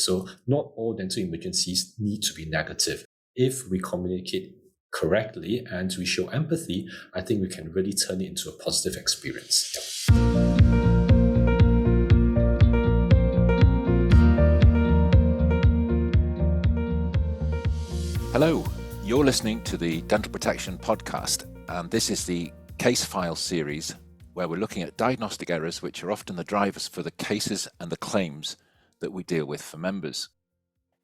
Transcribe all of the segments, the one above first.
So not all dental emergencies need to be negative. If we communicate correctly and we show empathy, I think we can really turn it into a positive experience. Hello, you're listening to the Dental Protection Podcast, and this is the Case File series where we're looking at diagnostic errors which are often the drivers for the cases and the claims that we deal with for members.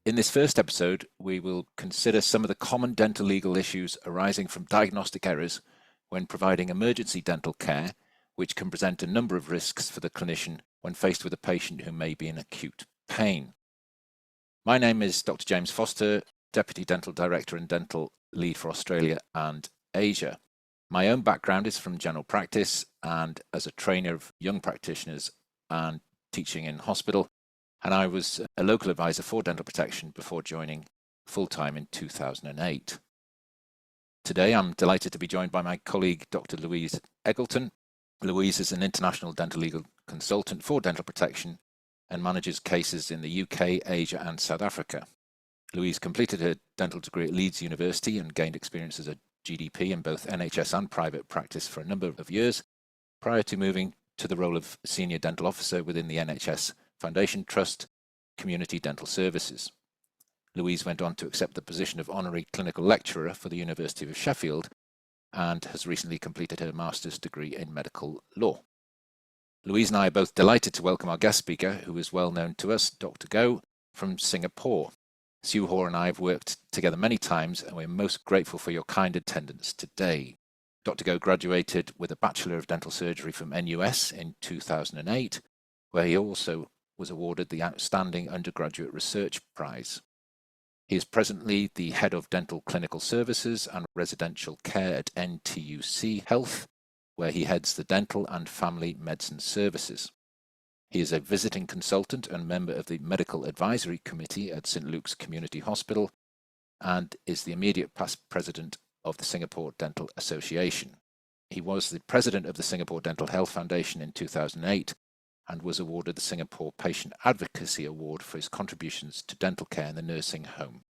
In this first episode, we will consider some of the common dental legal issues arising from diagnostic errors when providing emergency dental care, which can present a number of risks for the clinician when faced with a patient who may be in acute pain. My name is Dr. James Foster, Deputy Dental Director and Dental Lead for Australia and Asia. My own background is from general practice and as a trainer of young practitioners and teaching in hospital, and I was a local advisor for dental protection before joining full-time in 2008. Today I'm delighted to be joined by my colleague Dr. Louise Eggleton. Louise is an international dental legal consultant for dental protection and manages cases in the UK, Asia and South Africa. Louise completed her dental degree at Leeds University and gained experience as a GDP in both NHS and private practice for a number of years, prior to moving to the role of Senior Dental Officer within the NHS Foundation Trust Community Dental Services. Louise went on to accept the position of Honorary Clinical Lecturer for the University of Sheffield and has recently completed her Master's degree in Medical Law. Louise and I are both delighted to welcome our guest speaker, who is well known to us, Dr. Goh from Singapore. Siew and I have worked together many times, and we're most grateful for your kind attendance today. Dr. Goh graduated with a Bachelor of Dental Surgery from NUS in 2008, where he also was awarded the Outstanding Undergraduate Research Prize. He is presently the Head of Dental Clinical Services and Residential Care at NTUC Health, where he heads the Dental and Family Medicine Services. He is a visiting consultant and member of the Medical Advisory Committee at St. Luke's Community Hospital and is the immediate past president of the Singapore Dental Association. He was the president of the Singapore Dental Health Foundation in 2008 and was awarded the Singapore Patient Advocacy Award for his contributions to dental care in the nursing home.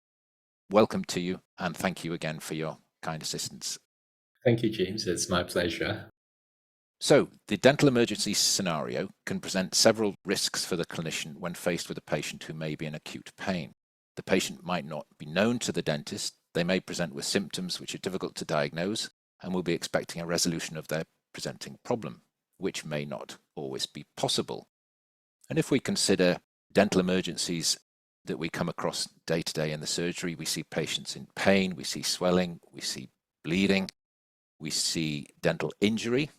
Welcome to you, and thank you again for your kind assistance. Thank you, James. It's my pleasure. So, the dental emergency scenario can present several risks for the clinician when faced with a patient who may be in acute pain. The patient might not be known to the dentist, they may present with symptoms which are difficult to diagnose, and will be expecting a resolution of their presenting problem, which may not always be possible. And if we consider dental emergencies that we come across day to day in the surgery, we see patients in pain, we see swelling, we see bleeding, we see dental injury,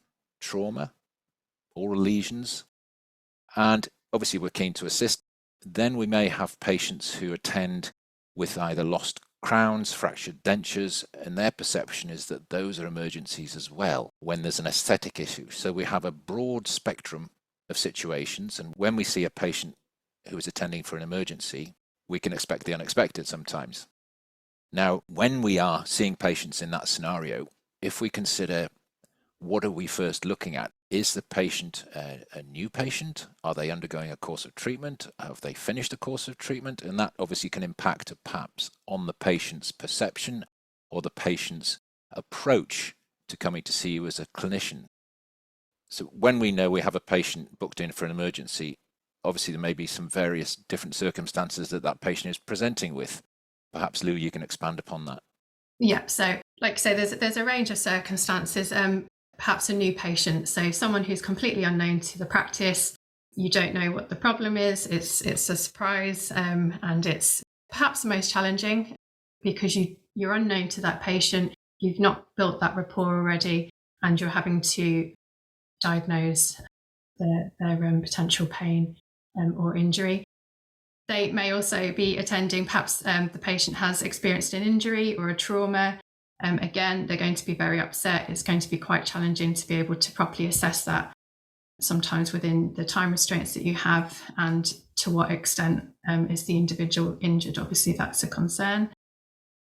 trauma, oral lesions, and obviously we're keen to assist. Then we may have patients who attend with either lost crowns, fractured dentures, and their perception is that those are emergencies as well when there's an aesthetic issue. So we have a broad spectrum of situations, and when we see a patient who is attending for an emergency, we can expect the unexpected sometimes. Now, when we are seeing patients in that scenario, if we consider what are we first looking at? Is the patient a new patient? Are they undergoing a course of treatment? Have they finished a course of treatment? And that obviously can impact perhaps on the patient's perception or the patient's approach to coming to see you as a clinician. So when we know we have a patient booked in for an emergency, obviously there may be some various different circumstances that that patient is presenting with. Perhaps, Lou, you can expand upon that. Yeah, so like I say, there's a range of circumstances. Perhaps a new patient, so someone who's completely unknown to the practice, you don't know what the problem is, it's a surprise, and it's perhaps the most challenging because you're unknown to that patient, you've not built that rapport already, and you're having to diagnose their potential pain or injury. They may also be attending, perhaps the patient has experienced an injury or a trauma. Again, they're going to be very upset. It's going to be quite challenging to be able to properly assess that, sometimes within the time restraints that you have, and to what extent is the individual injured. Obviously, that's a concern.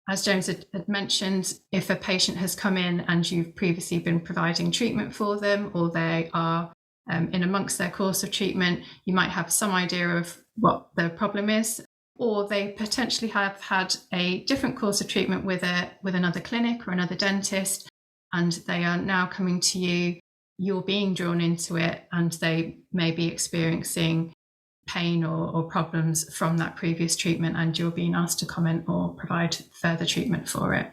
As James had mentioned, if a patient has come in and you've previously been providing treatment for them, or they are in amongst their course of treatment, you might have some idea of what the problem is, or they potentially have had a different course of treatment with another clinic or another dentist, and they are now coming to you. You're being drawn into it, and they may be experiencing pain or problems from that previous treatment, and you're being asked to comment or provide further treatment for it.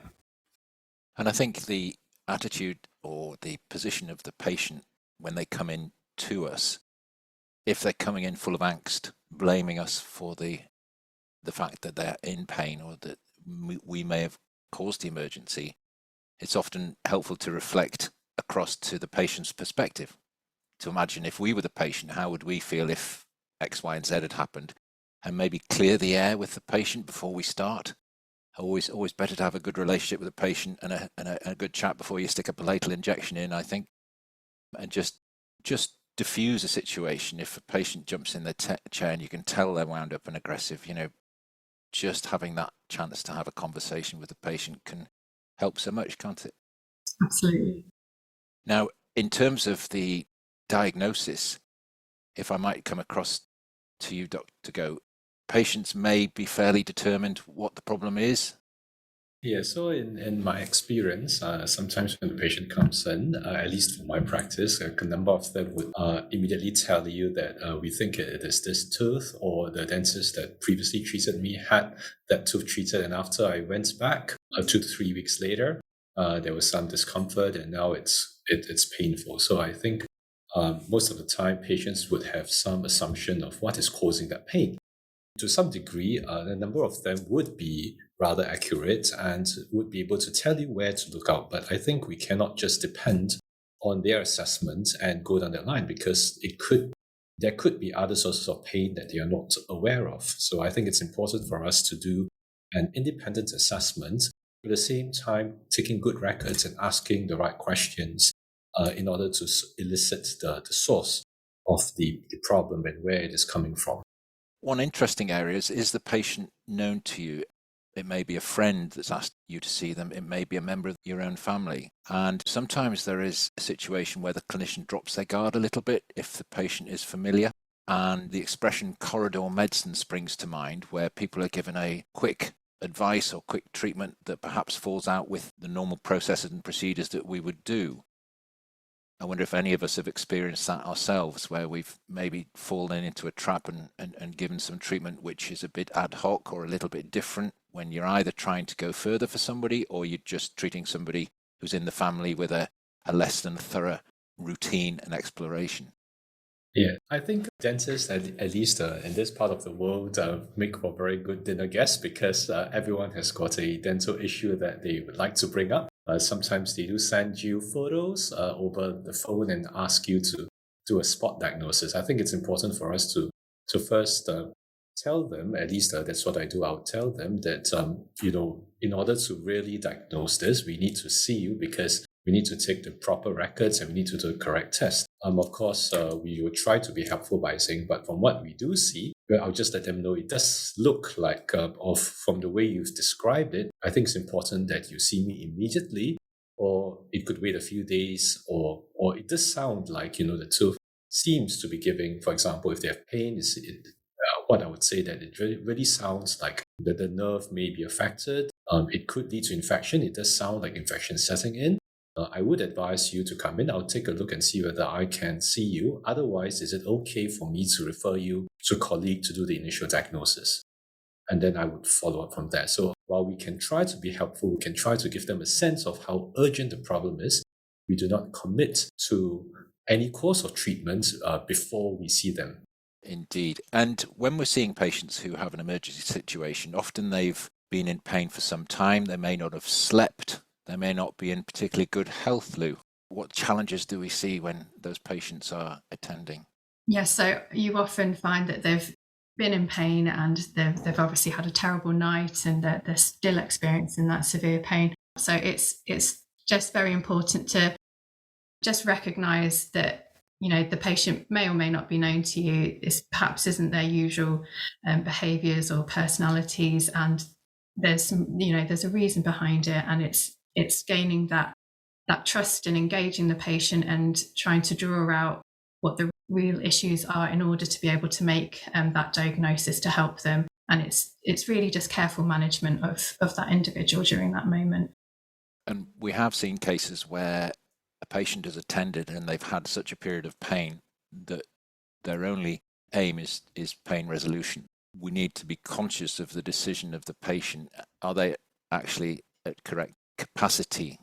And I think the attitude or the position of the patient when they come in to us, if they're coming in full of angst, blaming us for the fact that they're in pain or that we may have caused the emergency, it's often helpful to reflect across to the patient's perspective, to imagine if we were the patient, how would we feel if X, Y, and Z had happened, and maybe clear the air with the patient before we start. Always better to have a good relationship with the patient and a good chat before you stick a palatal injection in, I think, and just diffuse a situation. If a patient jumps in their chair and you can tell they're wound up and aggressive, just having that chance to have a conversation with the patient can help so much, can't it? Absolutely. Now, in terms of the diagnosis, if I might come across to you, Dr. Go, patients may be fairly determined what the problem is. Yeah, so in my experience, sometimes when the patient comes in, at least for my practice, a number of them would immediately tell you that we think it is this tooth, or the dentist that previously treated me had that tooth treated, and after I went back 2 to 3 weeks later, there was some discomfort, and now it's painful. So I think most of the time, patients would have some assumption of what is causing that pain. To some degree, a number of them would be rather accurate and would be able to tell you where to look out. But I think we cannot just depend on their assessment and go down that line, because there could be other sources of pain that they are not aware of. So I think it's important for us to do an independent assessment, at the same time taking good records and asking the right questions in order to elicit the source of the problem and where it is coming from. One interesting area is the patient known to you? It may be a friend that's asked you to see them. It may be a member of your own family. And sometimes there is a situation where the clinician drops their guard a little bit if the patient is familiar. And the expression corridor medicine springs to mind, where people are given a quick advice or quick treatment that perhaps falls out with the normal processes and procedures that we would do. I wonder if any of us have experienced that ourselves, where we've maybe fallen into a trap and given some treatment which is a bit ad hoc or a little bit different, when you're either trying to go further for somebody or you're just treating somebody who's in the family with a less than thorough routine and exploration. Yeah, I think dentists, at least in this part of the world, make for very good dinner guests, because everyone has got a dental issue that they would like to bring up. Sometimes they do send you photos over the phone and ask you to do a spot diagnosis. I think it's important for us to first tell them, at least that's what I do. I'll tell them that, in order to really diagnose this, we need to see you, because we need to take the proper records and we need to do the correct test. Of course, we will try to be helpful by saying, but from what we do see, I'll just let them know it does look like, from the way you've described it, I think it's important that you see me immediately, or it could wait a few days, or it does sound like, the tooth seems to be giving, for example, if they have pain, what I would say that it really sounds like that the nerve may be affected. It could lead to infection. It does sound like infection setting in. I would advise you to come in. I'll take a look and see whether I can see you. Otherwise, is it okay for me to refer you to a colleague to do the initial diagnosis? And then I would follow up from there. So while we can try to be helpful, we can try to give them a sense of how urgent the problem is, we do not commit to any course of treatment before we see them. Indeed. And when we're seeing patients who have an emergency situation, often they've been in pain for some time. They may not have slept. They may not be in particularly good health, Lou. What challenges do we see when those patients are attending? Yes, so you often find that they've been in pain and they've obviously had a terrible night, and they're still experiencing that severe pain. So it's just very important to just recognise that the patient may or may not be known to you. This perhaps isn't their usual behaviours or personalities, and there's a reason behind it, and it's gaining that trust and engaging the patient and trying to draw out what the real issues are in order to be able to make that diagnosis to help them. And it's really just careful management of that individual during that moment. And we have seen cases where a patient is attended and they've had such a period of pain that their only aim is pain resolution. We need to be conscious of the decision of the patient. Are they actually at correct capacity?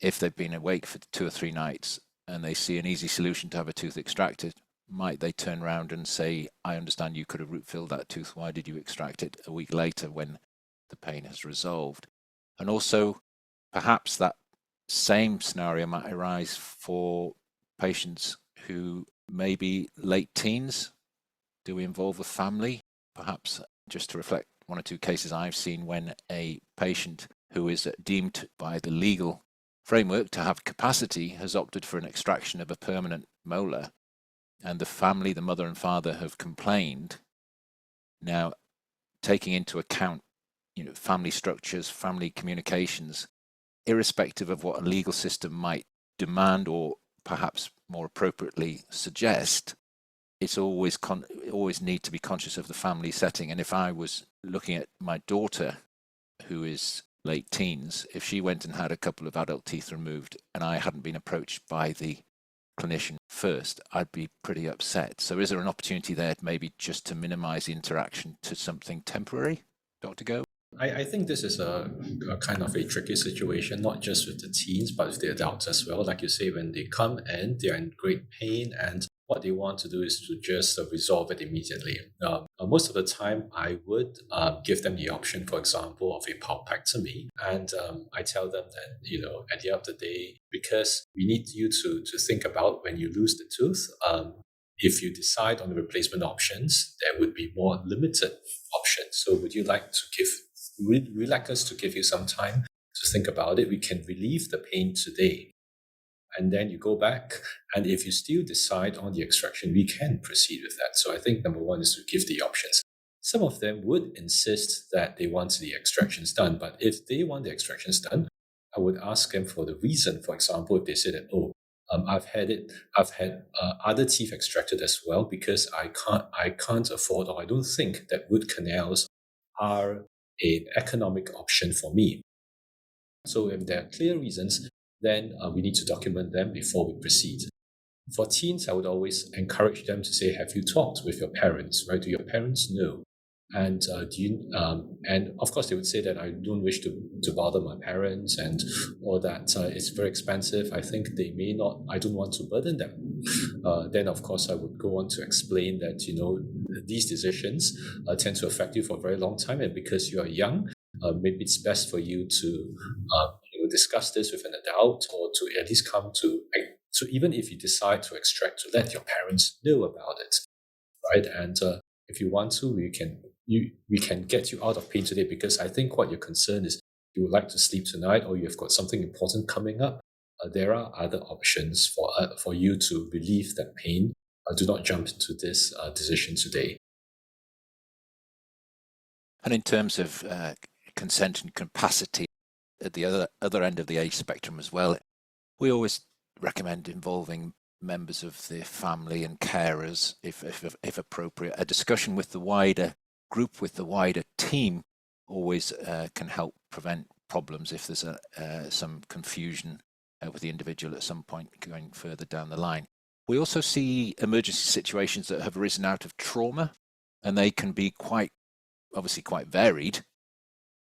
If they've been awake for 2 or 3 nights and they see an easy solution to have a tooth extracted, might they turn around and say, I understand you could have root filled that tooth. Why did you extract it a week later when the pain has resolved? And also, perhaps that same scenario might arise for patients who may be late teens. Do we involve the family? Perhaps just to reflect 1 or 2 cases I've seen when a patient who is deemed by the legal framework to have capacity has opted for an extraction of a permanent molar, and the family, the mother and father, have complained. Now, taking into account, family structures, family communications, irrespective of what a legal system might demand or perhaps more appropriately suggest, it's always need to be conscious of the family setting. And if I was looking at my daughter, who is late teens, if she went and had a couple of adult teeth removed and I hadn't been approached by the clinician first, I'd be pretty upset. So is there an opportunity there maybe just to minimize the interaction to something temporary, Dr. Go? I think this is a kind of a tricky situation, not just with the teens, but with the adults as well. Like you say, when they come in, they're in great pain, and what they want to do is to just resolve it immediately. Most of the time, I would give them the option, for example, of a pulpectomy. And I tell them that, at the end of the day, because we need you to think about when you lose the tooth, if you decide on the replacement options, there would be more limited options. So would you like us to give you some time to think about it? We can relieve the pain today. And then you go back, and if you still decide on the extraction, we can proceed with that. So I think number 1 is to give the options. Some of them would insist that they want the extractions done, but if they want the extractions done, I would ask them for the reason. For example, if they say that, I've had other teeth extracted as well because I can't afford, or I don't think that root canals are an economic option for me. So if there are clear reasons, then we need to document them before we proceed. For teens, I would always encourage them to say, have you talked with your parents, right? Do your parents know? And and of course they would say that I don't wish to bother my parents, or that it's very expensive. I think they may not, I don't want to burden them. Then of course I would go on to explain that, these decisions tend to affect you for a very long time. And because you are young, maybe it's best for you to discuss this with an adult, or to at least come to, so even if you decide to extract, to let your parents know about it, right? And if you want to, we can get you out of pain today, because I think what your concern is, you would like to sleep tonight, or you've got something important coming up. There are other options for you to relieve that pain. Do not jump to this decision today. And in terms of consent and capacity, at the other end of the age spectrum as well, we always recommend involving members of the family and carers, if appropriate. A discussion with the wider group, with the wider team, always can help prevent problems if there's some confusion with the individual at some point going further down the line. We also see emergency situations that have arisen out of trauma, and they can be obviously quite varied.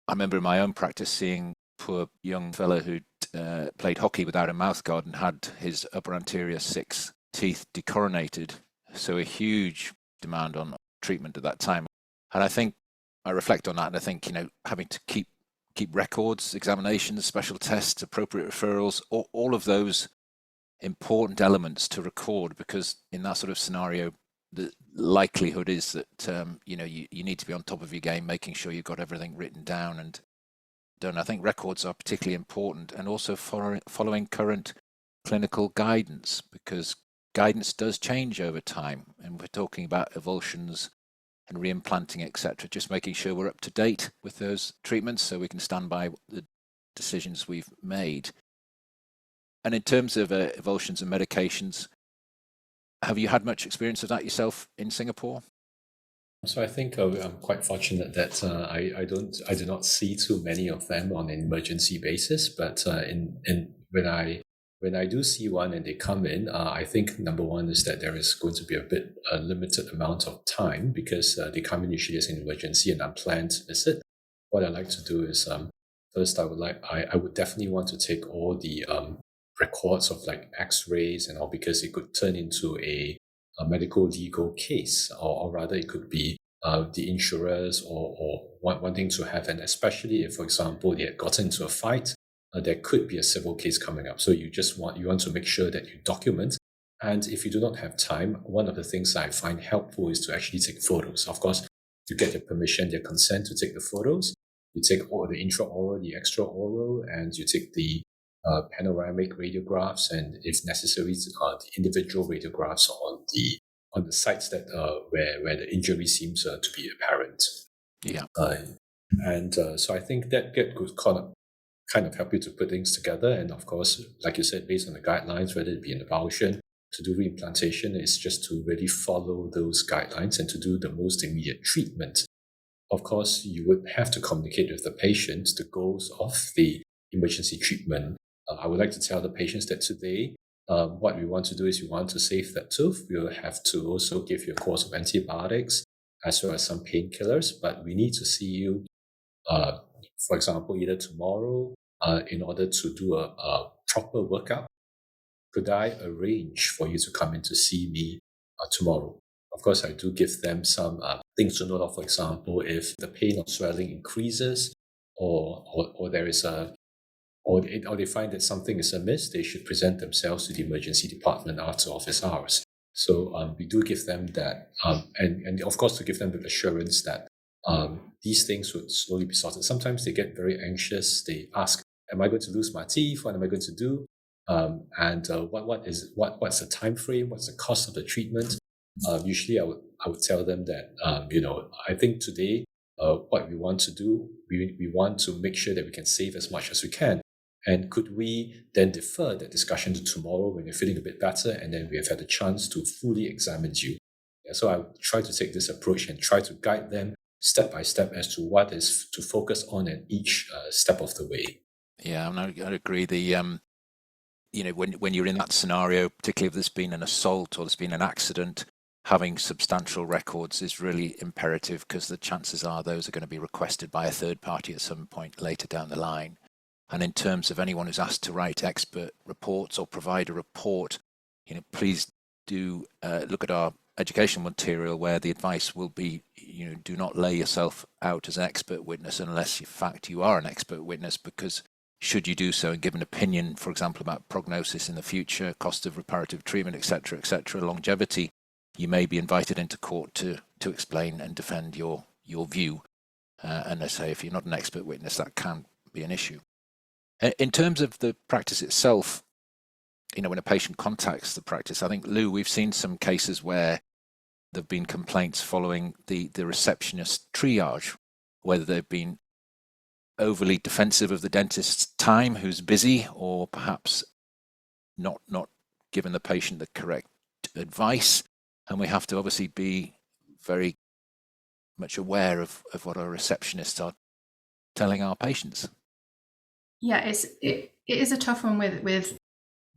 I remember in my own practice seeing a poor young fellow who'd played hockey without a mouthguard and had his upper anterior 6 teeth decoronated. So a huge demand on treatment at that time. And I think I reflect on that, and I think, having to keep records, examinations, special tests, appropriate referrals, all of those important elements to record, because in that sort of scenario, the likelihood is that you need to be on top of your game, making sure you've got everything written down and done. I think records are particularly important, and also following current clinical guidance, because guidance does change over time, and we're talking about avulsions and reimplanting, etc. Just making sure we're up to date with those treatments so we can stand by the decisions we've made. And in terms of avulsions and medications, Have you had much experience of that yourself in Singapore? So I think I'm quite fortunate that I do not see too many of them on an emergency basis. But when I do see one and they come in, I think number one is that there is going to be a limited amount of time because they come in usually as an emergency and unplanned visit. What I like to do is first I would definitely want to take all the records of like X-rays and all because it could turn into a medical legal case, or rather it could be the insurers or wanting to have, and especially if, for example, they had gotten into a fight, there could be a civil case coming up. So you want to make sure that you document. And if you do not have time, one of the things I find helpful is to actually take photos. Of course, you get their permission, their consent to take the photos. You take all the intraoral, the extraoral, and you take the panoramic radiographs, and if necessary, the individual radiographs on the sites that where the injury seems to be apparent. Yeah. So I think that could kind of help you to put things together. And of course, like you said, based on the guidelines, whether it be an avulsion, to do reimplantation, is just to really follow those guidelines and to do the most immediate treatment. Of course, you would have to communicate with the patient the goals of the emergency treatment. I would like to tell the patients that today, what we want to do is we want to save that tooth. We'll have to also give you a course of antibiotics as well as some painkillers, but we need to see you, for example, either tomorrow in order to do a proper workup. Could I arrange for you to come in to see me tomorrow? Of course, I do give them some things to note of. For example, if the pain or swelling increases, or there is or they find that something is amiss, they should present themselves to the emergency department after office hours. So we do give them that, and of course to give them the assurance that these things would slowly be sorted. Sometimes they get very anxious. They ask, "Am I going to lose my teeth? What am I going to do? What's the time frame? What's the cost of the treatment?" Usually, I would tell them that I think today what we want to do, we want to make sure that we can save as much as we can. And could we then defer that discussion to tomorrow when you're feeling a bit better, and then we have had a chance to fully examine you? So I try to take this approach and try to guide them step by step as to what is to focus on at each step of the way. Yeah, I agree. When you're in that scenario, particularly if there's been an assault or there's been an accident, having substantial records is really imperative because the chances are those are going to be requested by a third party at some point later down the line. And in terms of anyone who's asked to write expert reports or provide a report, please do look at our educational material where the advice will be, do not lay yourself out as an expert witness unless in fact you are an expert witness, because should you do so and give an opinion, for example, about prognosis in the future, cost of reparative treatment, etc., longevity, you may be invited into court to explain and defend your view. And I say, if you're not an expert witness, that can be an issue. In terms of the practice itself, when a patient contacts the practice, I think, Lou, we've seen some cases where there have been complaints following the receptionist triage, whether they've been overly defensive of the dentist's time, who's busy, or perhaps not given the patient the correct advice. And we have to obviously be very much aware of what our receptionists are telling our patients. Yeah, it is a tough one with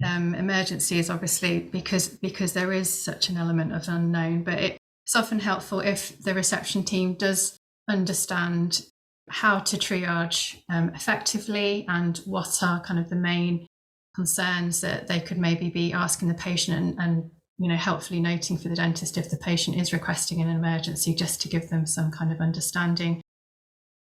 emergencies, obviously, because there is such an element of unknown. But it's often helpful if the reception team does understand how to triage effectively and what are kind of the main concerns that they could maybe be asking the patient, and helpfully noting for the dentist if the patient is requesting an emergency, just to give them some kind of understanding.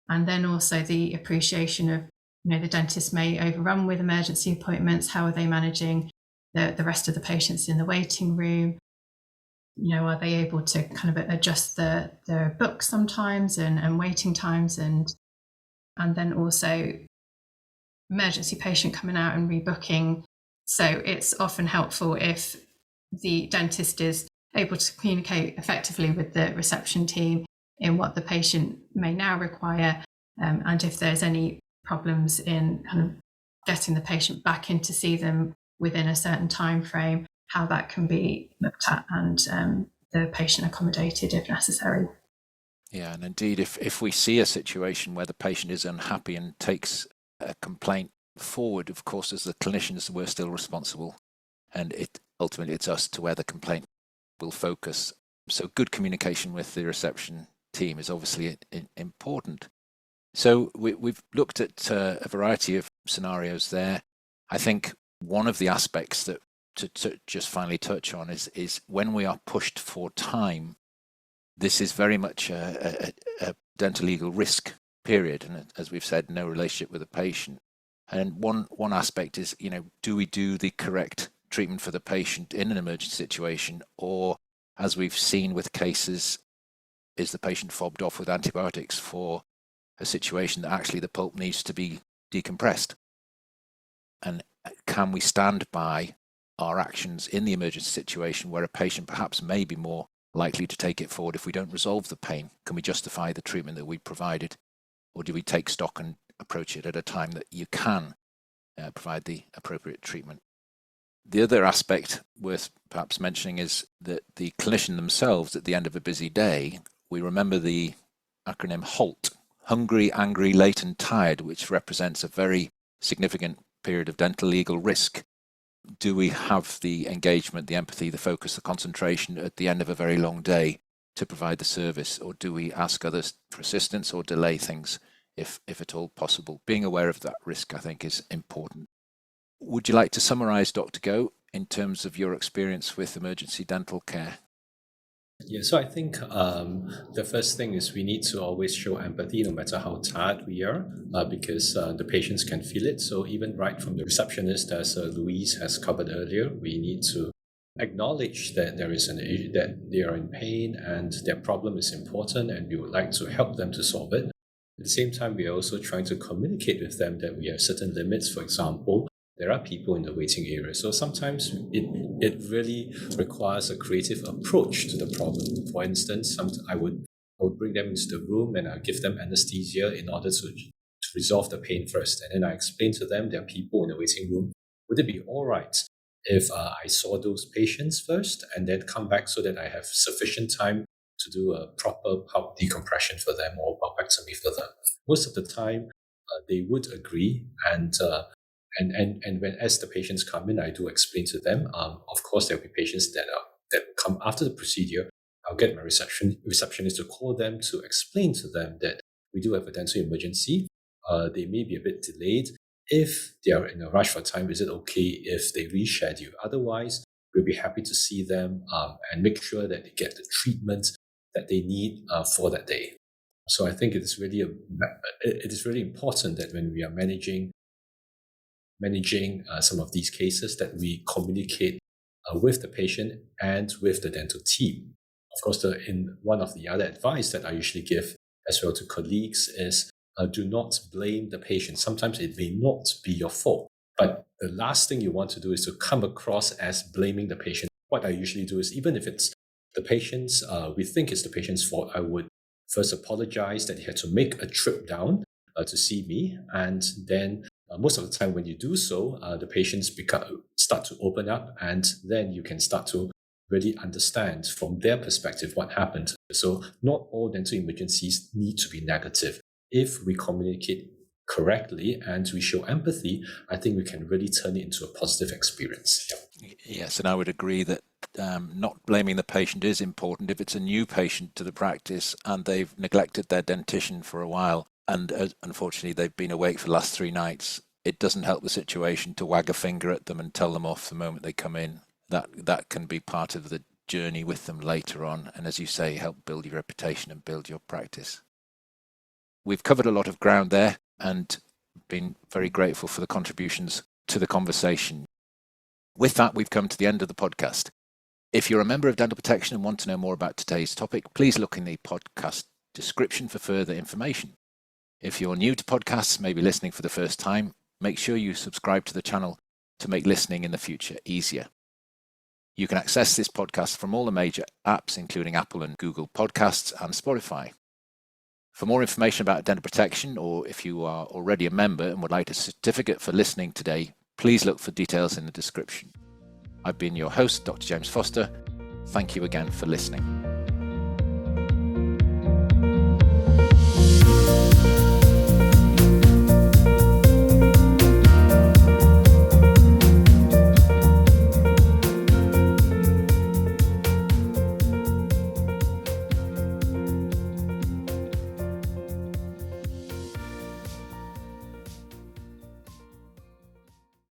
And then also the appreciation of, the dentist may overrun with emergency appointments. How are they managing the rest of the patients in the waiting room? Are they able to kind of adjust their books sometimes and waiting times, and then also emergency patient coming out and rebooking. So it's often helpful if the dentist is able to communicate effectively with the reception team in what the patient may now require, and if there's any problems in kind of getting the patient back in to see them within a certain time frame, how that can be looked at and the patient accommodated if necessary. Yeah, and indeed, if we see a situation where the patient is unhappy and takes a complaint forward, of course, as the clinicians, we're still responsible, and ultimately it's us to where the complaint will focus. So good communication with the reception team is obviously important. So we've looked at a variety of scenarios there. I think one of the aspects that to just finally touch on is when we are pushed for time, this is very much a dentolegal risk period, and as we've said, no relationship with the patient. And one aspect is, do we do the correct treatment for the patient in an emergency situation, or as we've seen with cases, is the patient fobbed off with antibiotics for a situation that actually the pulp needs to be decompressed? And can we stand by our actions in the emergency situation where a patient perhaps may be more likely to take it forward if we don't resolve the pain? Can we justify the treatment that we provided, or do we take stock and approach it at a time that you can provide the appropriate treatment? The other aspect worth perhaps mentioning is that the clinician themselves, at the end of a busy day, we remember the acronym HALT, hungry, angry, late and tired, which represents a very significant period of dentolegal risk. Do we have the engagement, the empathy, the focus, the concentration at the end of a very long day to provide the service, or do we ask others for assistance or delay things if at all possible? Being aware of that risk, I think, is important. Would you like to summarize, Dr. Go, in terms of your experience with emergency dental care? Yeah, so I think the first thing is we need to always show empathy no matter how tired we are, because the patients can feel it. So even right from the receptionist, as Louise has covered earlier, we need to acknowledge that there is that they are in pain and their problem is important, and we would like to help them to solve it. At the same time, we are also trying to communicate with them that we have certain limits. For example, there are people in the waiting area. So sometimes it really requires a creative approach to the problem. For instance, I would bring them into the room and I'll give them anesthesia in order to resolve the pain first. And then I explain to them there are people in the waiting room. Would it be all right if I saw those patients first and then come back so that I have sufficient time to do a proper pulp decompression for them or pulpectomy for them? Most of the time, they would agree, and when as the patients come in, I do explain to them. Of course, there will be patients that come after the procedure. I'll get my receptionist to call them to explain to them that we do have a dental emergency. They may be a bit delayed. If they are in a rush for time, is it okay if they reschedule? Otherwise, we'll be happy to see them and make sure that they get the treatment that they need for that day. So I think it is really important that when we are managing some of these cases, that we communicate with the patient and with the dental team. Of course, one of the other advice that I usually give as well to colleagues is do not blame the patient. Sometimes it may not be your fault, but the last thing you want to do is to come across as blaming the patient. What I usually do is, even if it's the patient's, we think it's the patient's fault, I would first apologize that he had to make a trip down to see me, and then most of the time when you do so, the patients start to open up, and then you can start to really understand from their perspective what happened. So not all dental emergencies need to be negative. If we communicate correctly and we show empathy, I think we can really turn it into a positive experience. Yeah. Yes, and I would agree that not blaming the patient is important. If it's a new patient to the practice and they've neglected their dentition for a while, and unfortunately they've been awake for the last 3 nights, it doesn't help the situation to wag a finger at them and tell them off the moment they come in. That can be part of the journey with them later on, and as you say, help build your reputation and build your practice. We've covered a lot of ground there and been very grateful for the contributions to the conversation. With that, we've come to the end of the podcast. If you're a member of Dental Protection and want to know more about today's topic, please look in the podcast description for further information. If you're new to podcasts, maybe listening for the first time, make sure you subscribe to the channel to make listening in the future easier. You can access this podcast from all the major apps, including Apple and Google Podcasts and Spotify. For more information about Dental Protection, or if you are already a member and would like a certificate for listening today, please look for details in the description. I've been your host, Dr. James Foster. Thank you again for listening.